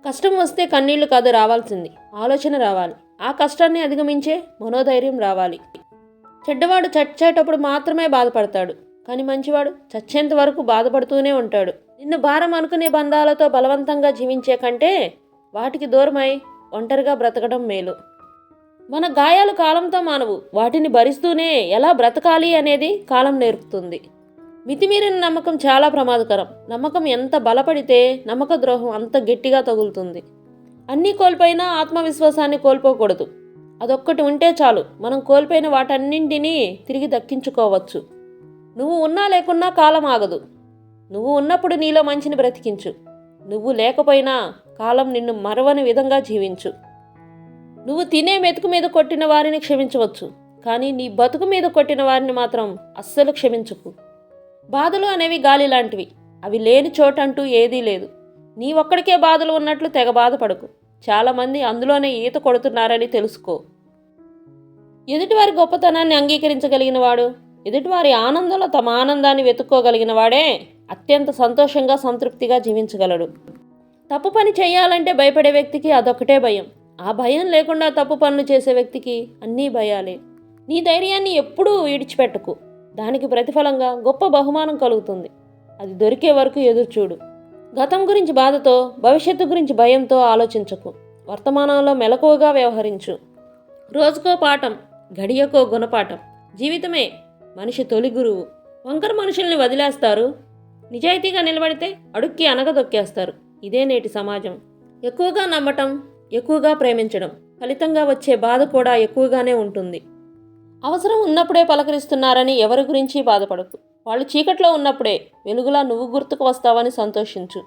కష్టం వస్తే కన్నీళ్లు కాదు రావాల్సింది, ఆలోచన రావాలి. ఆ కష్టాన్ని అధిగమించే మనోధైర్యం రావాలి. చెడ్డవాడు చచ్చేటప్పుడు మాత్రమే బాధపడతాడు, కానీ మంచివాడు చచ్చేంత వరకు బాధపడుతూనే ఉంటాడు. నిన్ను భారం అనుకునే బంధాలతో బలవంతంగా జీవించే కంటే వాటికి దూరమై ఒంటరిగా బ్రతకడం మేలు. మన గాయాలు కాలంతో మానవు, వాటిని భరిస్తూనే ఎలా బ్రతకాలి అనేది కాలం నేర్పుతుంది. మితిమీరిన నమ్మకం చాలా ప్రమాదకరం. నమ్మకం ఎంత బలపడితే నమ్మక ద్రోహం అంత గట్టిగా తగులుతుంది. అన్నీ కోల్పోయినా ఆత్మవిశ్వాసాన్ని కోల్పోకూడదు. అదొక్కటి ఉంటే చాలు, మనం కోల్పోయిన వాటన్నింటినీ తిరిగి దక్కించుకోవచ్చు. నువ్వు ఉన్నా లేకున్నా కాలం ఆగదు. నువ్వు ఉన్నప్పుడు నీలో మంచిని బ్రతికించు. నువ్వు లేకపోయినా కాలం నిన్ను మరవని విధంగా జీవించు. నువ్వు తినే మెతుకు మీద కొట్టిన వారిని క్షమించవచ్చు, కానీ నీ బతుకు మీద కొట్టిన వారిని మాత్రం అస్సలు క్షమించకు. బాధలు అనేవి గాలి లాంటివి, అవి లేని చోటంటూ ఏదీ లేదు. నీ ఒక్కడికే బాధలు ఉన్నట్లు తెగ బాధపడకు. చాలామంది అందులోనే ఈత కొడుతున్నారని తెలుసుకో. ఎదుటివారి గొప్పతనాన్ని అంగీకరించగలిగిన వాడు, ఎదుటివారి ఆనందంలో తమ ఆనందాన్ని వెతుక్కోగలిగిన వాడే అత్యంత సంతోషంగా సంతృప్తిగా జీవించగలడు. తప్పు పని చేయాలంటే భయపడే వ్యక్తికి అదొక్కటే భయం. ఆ భయం లేకుండా తప్పు పనులు చేసే వ్యక్తికి అన్నీ భయాలే. నీ ధైర్యాన్ని ఎప్పుడూ విడిచిపెట్టకు. దానికి ప్రతిఫలంగా గొప్ప బహుమానం కలుగుతుంది. అది దొరికే వరకు ఎదురుచూడు. గతం గురించి బాధతో, భవిష్యత్తు గురించి భయంతో ఆలోచించకు. వర్తమానంలో మెలకువగా వ్యవహరించు. రోజుకో పాఠం, గడియకో గుణపాఠం. జీవితమే మనిషి తొలి గురువు. వంకర మనుషుల్ని వదిలేస్తారు, నిజాయితీగా నిలబడితే అడుక్కి అనగదొక్కేస్తారు. ఇదే నేటి సమాజం. ఎక్కువగా నమ్మటం, ఎక్కువగా ప్రేమించడం, ఫలితంగా వచ్చే బాధ కూడా ఎక్కువగానే ఉంటుంది. అవసరం ఉన్నప్పుడే పలకరిస్తున్నారని ఎవరి గురించి బాధపడకు. వాళ్ళు చీకట్లో ఉన్నప్పుడే వెలుగులా నువ్వు గుర్తుకు వస్తావని సంతోషించు.